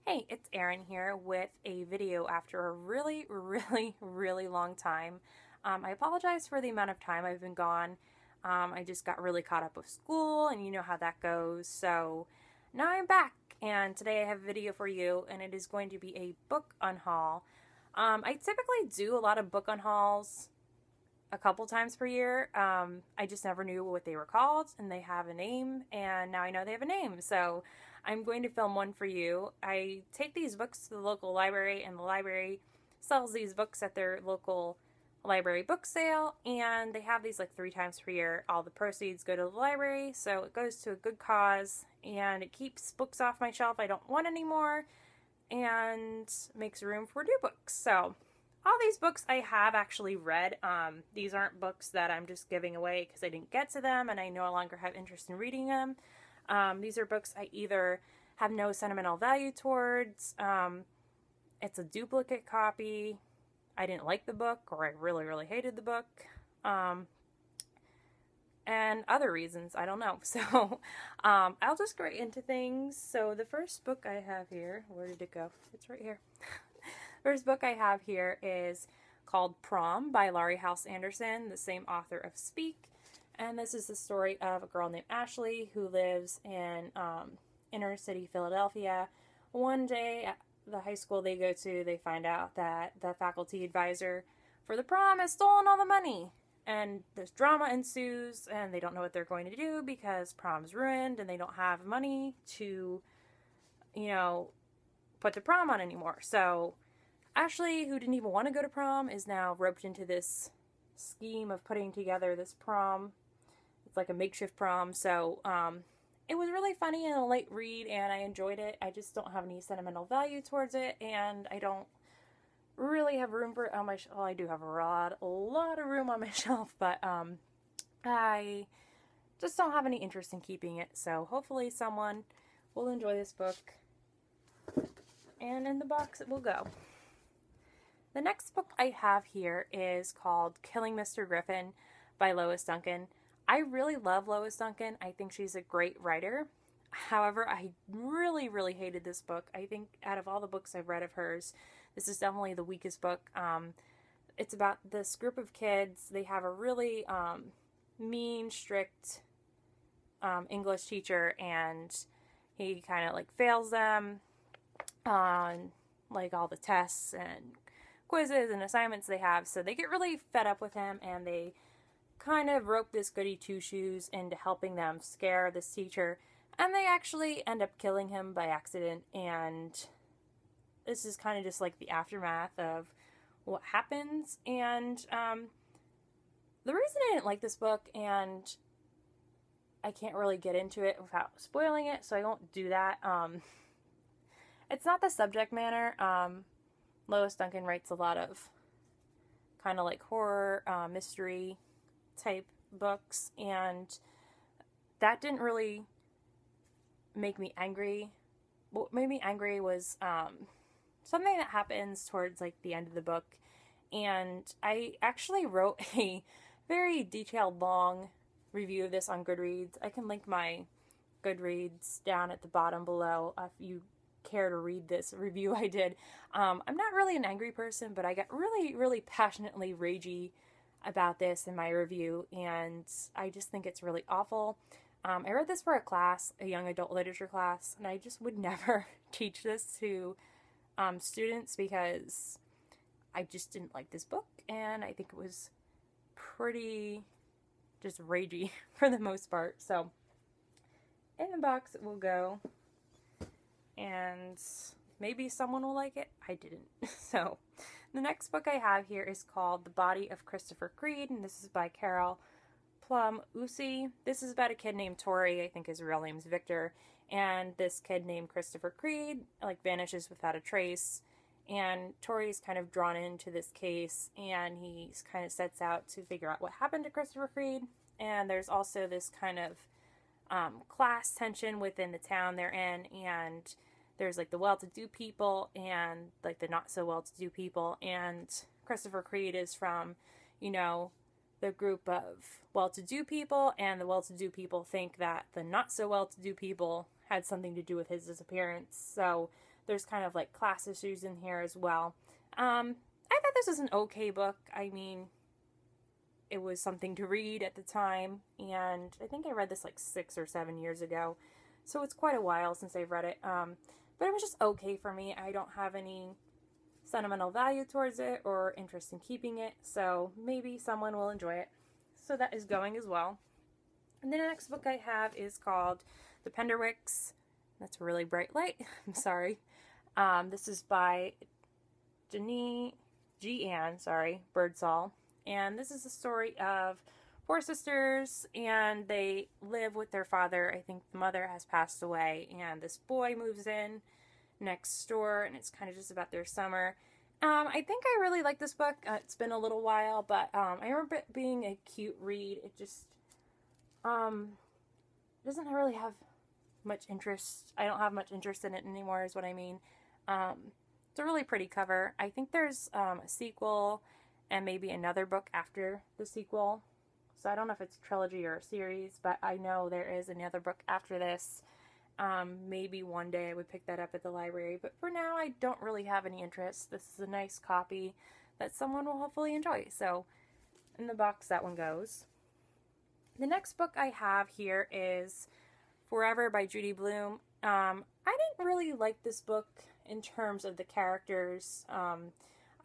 Hey, it's Erin here with a video after a really long time. I apologize for the amount of time I've been gone. I just got really caught up with school and you know how that goes. So now I'm back and today I have a video for you and it is going to be a book unhaul. I typically do a lot of book unhauls a couple times per year. I just never knew what they were called, and they have a name, and now I know they have a name, so I'm going to film one for you. I take these books to the local library, and the library sells these books at their local library book sale, and they have these like 3 times per year. All the proceeds go to the library, so it goes to a good cause, and it keeps books off my shelf I don't want anymore, and makes room for new books. So all these books I have actually read. These aren't books that I'm just giving away because I didn't get to them and I no longer have interest in reading them. These are books I either have no sentimental value towards, it's a duplicate copy, I didn't like the book, or I really hated the book, and other reasons, I don't know. So I'll just go right into things. So the first book I have here, where did it go? It's right here. First book I have here is called Prom by Laurie Halse Anderson, the same author of Speak. And this is the story of a girl named Ashley who lives in inner city Philadelphia. One day at the high school they go to, they find out that the faculty advisor for the prom has stolen all the money. And this drama ensues and they don't know what they're going to do because prom's ruined and they don't have money to, put the prom on anymore. So Ashley, who didn't even want to go to prom, is now roped into this scheme of putting together this prom. It's like a makeshift prom. So it was really funny and a light read, and I enjoyed it. I just don't have any sentimental value towards it, and I don't really have room for it on my shelf. Well, I do have a lot of room on my shelf, but I just don't have any interest in keeping it. So hopefully someone will enjoy this book, and in the box it will go. The next book I have here is called Killing Mr. Griffin by Lois Duncan. I really love Lois Duncan. I think she's a great writer. However, I really hated this book. I think out of all the books I've read of hers, this is definitely the weakest book. It's about this group of kids. They have a really mean, strict English teacher, and he kind of like fails them on like all the tests and quizzes and assignments they have, so they get really fed up with him and they kind of rope this goody two-shoes into helping them scare this teacher, and they actually end up killing him by accident. And this is kind of just like the aftermath of what happens. And the reason I didn't like this book, and I can't really get into it without spoiling it, so I won't do that. It's not the subject matter. Lois Duncan writes a lot of kind of like horror, mystery type books, and that didn't really make me angry. What made me angry was something that happens towards like the end of the book, and I actually wrote a very detailed, long review of this on Goodreads. I can link my Goodreads down at the bottom below if you care to read this review I did. I'm not really an angry person, but I got really passionately ragey about this in my review, and I just think it's really awful. I read this for a class, a young adult literature class, and I just would never teach this to students because I just didn't like this book, and I think it was pretty just ragey for the most part. So in the box it will go, and maybe someone will like it. I didn't. So the next book I have here is called The Body of Christopher Creed, and this is by Plum-Ucci. This is about a kid named Tori. I think his real name's Victor, and this kid named Christopher Creed like vanishes without a trace, and Tori's kind of drawn into this case, and he kind of sets out to figure out what happened to Christopher Creed. And there's also this kind of class tension within the town they're in, and there's like the well-to-do people and like the not so well-to-do people, and Christopher Creed is from, the group of well-to-do people, and the well-to-do people think that the not so well-to-do people had something to do with his disappearance. So there's kind of like class issues in here as well. I thought this was an okay book. I mean, it was something to read at the time, and I think I read this like 6 or 7 years ago, so it's quite a while since I've read it. But it was just okay for me. I don't have any sentimental value towards it or interest in keeping it, so maybe someone will enjoy it. So that is going as well. And then the next book I have is called The Penderwicks. That's a really bright light. I'm sorry. This is by Jeanne, Birdsall. And this is the story of 4 sisters, and they live with their father. I think the mother has passed away, and this boy moves in next door, and it's kind of just about their summer. I think I really like this book. It's been a little while, but I remember it being a cute read. It just doesn't really have much interest. I don't have much interest in it anymore, is what I mean. It's a really pretty cover. I think there's a sequel and maybe another book after the sequel. So I don't know if it's a trilogy or a series, but I know there is another book after this. Maybe one day I would pick that up at the library, but for now I don't really have any interest. This is a nice copy that someone will hopefully enjoy. So in the box that one goes. The next book I have here is Forever by Judy Blume. I didn't really like this book in terms of the characters.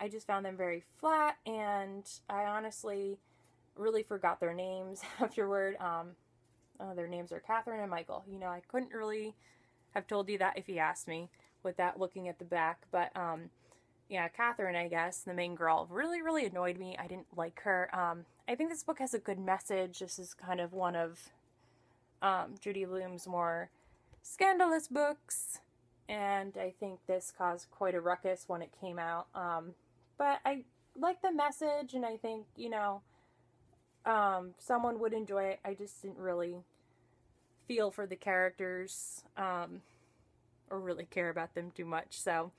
I just found them very flat, and I honestly really forgot their names afterward. Their names are Catherine and Michael. You know, I couldn't really have told you that if you asked me without looking at the back. But, yeah, Catherine, I guess, the main girl, really annoyed me. I didn't like her. I think this book has a good message. This is kind of one of Judy Blume's more scandalous books. And I think this caused quite a ruckus when it came out. But I like the message, and I think, you know, someone would enjoy it. I just didn't really feel for the characters, or really care about them too much. So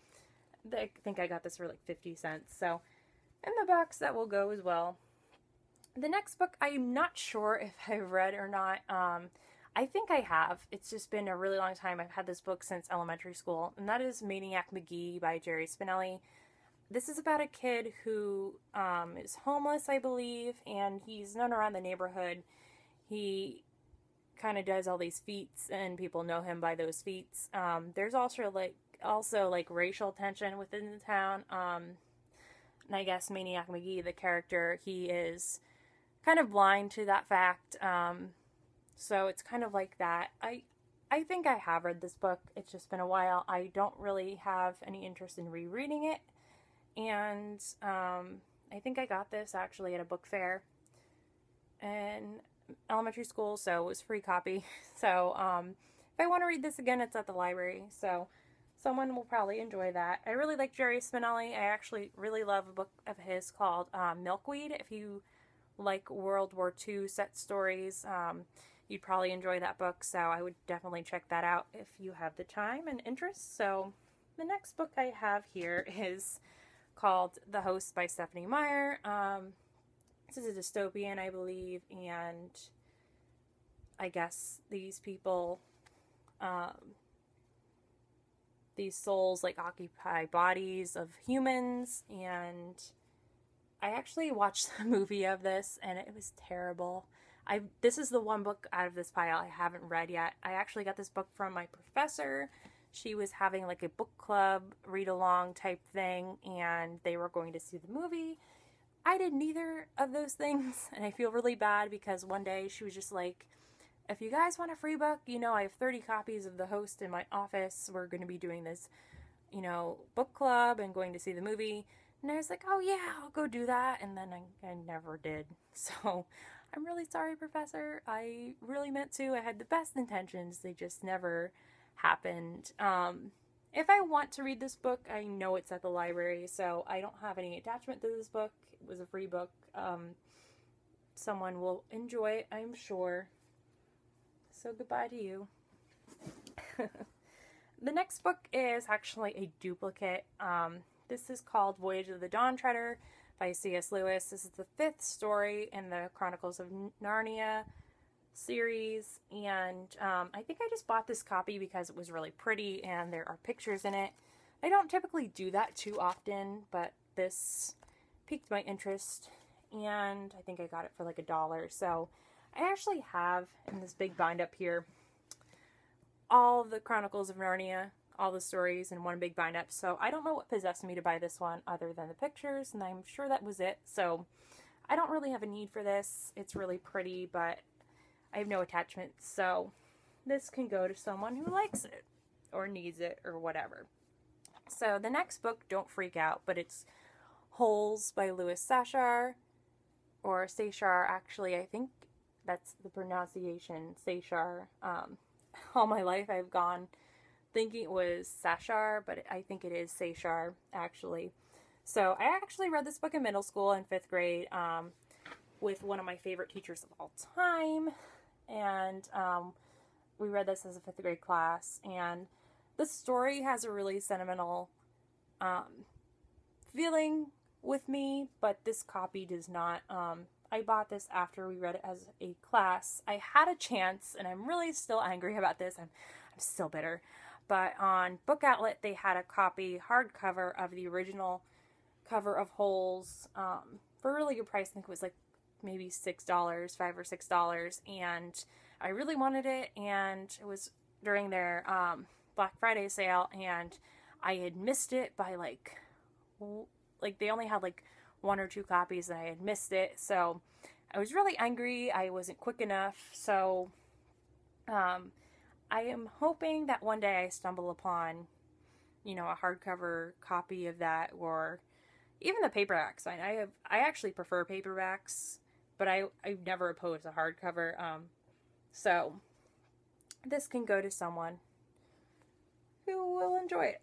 I think I got this for like 50 cents. So in the box that will go as well. The next book, I'm not sure if I've read or not. I think I have. It's just been a really long time. I've had this book since elementary school, and that is Maniac Magu by Spinelli. This is about a kid who is homeless, I believe, and he's known around the neighborhood. He kind of does all these feats, and people know him by those feats. There's also like racial tension within the town. And I guess Maniac Magu, the character, he is kind of blind to that fact. So it's kind of like that. I think I have read this book. It's just been a while. I don't really have any interest in rereading it. And I think I got this actually at a book fair in elementary school, so it was a free copy. So if I want to read this again, it's at the library, so someone will probably enjoy that. I really like Spinelli. I actually really love a book of his called Milkweed. If you like World War II set stories, you'd probably enjoy that book, so I would definitely check that out if you have the time and interest. So the next book I have here is called The Host by Stephanie Meyer. This is a dystopian, I believe, and I guess these people, these souls like occupy bodies of humans, and I actually watched the movie of this, and it was terrible. This is the one book out of this pile I haven't read yet. I actually got this book from my professor. She was having like a book club read-along type thing, and they were going to see the movie. I did neither of those things, and I feel really bad because one day she was just like, if you guys want a free book, you know, I have 30 copies of The Host in my office. We're going to be doing this, you know, book club and going to see the movie. And I was like, oh yeah, I'll go do that. And then I never did. So I'm really sorry, Professor. I really meant to. I had the best intentions. They just never happened. If I want to read this book, I know it's at the library, so I don't have any attachment to this book. It was a free book. Someone will enjoy it, I'm sure. So goodbye to you. The next book is actually a duplicate. This is called Voyage of the Dawn Treader by C.S. Lewis. This is the 5th story in the Chronicles of Narnia series, and I think I just bought this copy because it was really pretty and there are pictures in it. I don't typically do that too often, but this piqued my interest, and I think I got it for like $1. So I actually have in this big bind up here all the Chronicles of Narnia, all the stories in one big bind up. So I don't know what possessed me to buy this one other than the pictures, and I'm sure that was it. So I don't really have a need for this. It's really pretty, but I have no attachment. So this can go to someone who likes it or needs it or whatever. So the next book, don't freak out, but it's Halse by Sachar, or Sachar, actually. I think that's the pronunciation, Sachar. All my life I've gone thinking it was Sachar, but I think it is Sachar, actually. So I actually read this book in middle school in 5th grade with one of my favorite teachers of all time. And we read this as a 5th grade class. And the story has a really sentimental feeling with me, but this copy does not. I bought this after we read it as a class. I had a chance, and I'm really still angry about this. I'm still bitter. But on Book Outlet, they had a copy, hardcover, of the original cover of Halse for a really good price. I think it was like maybe $6, $5 or $6. And I really wanted it, and it was during their Black Friday sale, and I had missed it by like they only had like 1 or 2 copies, and I had missed it. So I was really angry. I wasn't quick enough. So I am hoping that one day I stumble upon, you know, a hardcover copy of that, or even the paperbacks. I actually prefer paperbacks, but I've never opposed a hardcover. So this can go to someone who will enjoy it.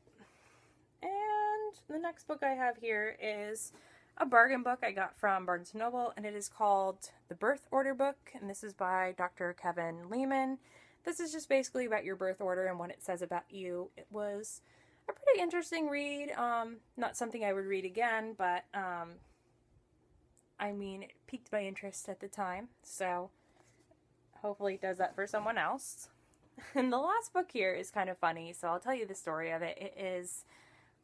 And the next book I have here is a bargain book I got from Barnes & Noble, and it is called The Birth Order Book, and this is by Dr. Kevin Leman. This is just basically about your birth order and what it says about you. It was a pretty interesting read. Not something I would read again, but I mean, it piqued my interest at the time, so hopefully it does that for someone else. And the last book here is kind of funny, so I'll tell you the story of it. It is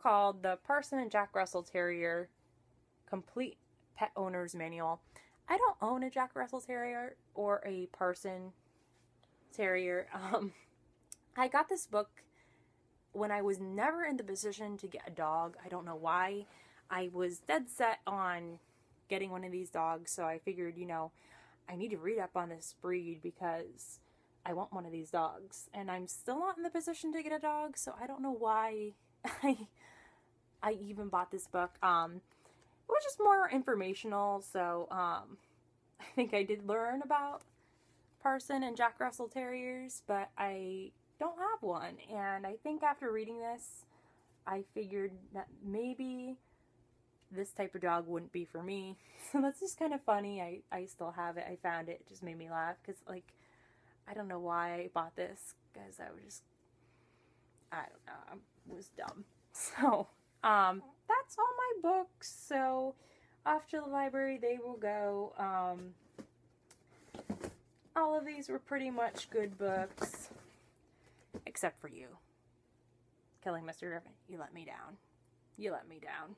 called The Parson and Jack Russell Terrier Complete Pet Owner's Manual. I don't own a Jack Russell Terrier or a Parson Terrier. I got this book when I was never in the position to get a dog. I don't know why. I was dead set on getting one of these dogs, so I figured, you know, I need to read up on this breed because I want one of these dogs. And I'm still not in the position to get a dog, so I don't know why I even bought this book. It was just more informational, so I think I did learn about Parson and Jack Russell Terriers, but I don't have one. And I think after reading this, I figured that maybe this type of dog wouldn't be for me. So that's just kind of funny. I still have it. I found it. It just made me laugh because, like, I don't know why I bought this, because I don't know, I was dumb. So, that's all my books. So, off to the library they will go. All of these were pretty much good books, except for you. Killing Mr. Griffin. You let me down. You let me down.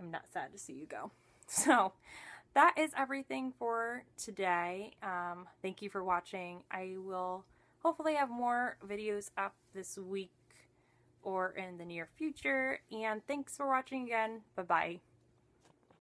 I'm not sad to see you go. So, that is everything for today. Thank you for watching. I will hopefully have more videos up this week or in the near future. And thanks for watching again. Bye-bye.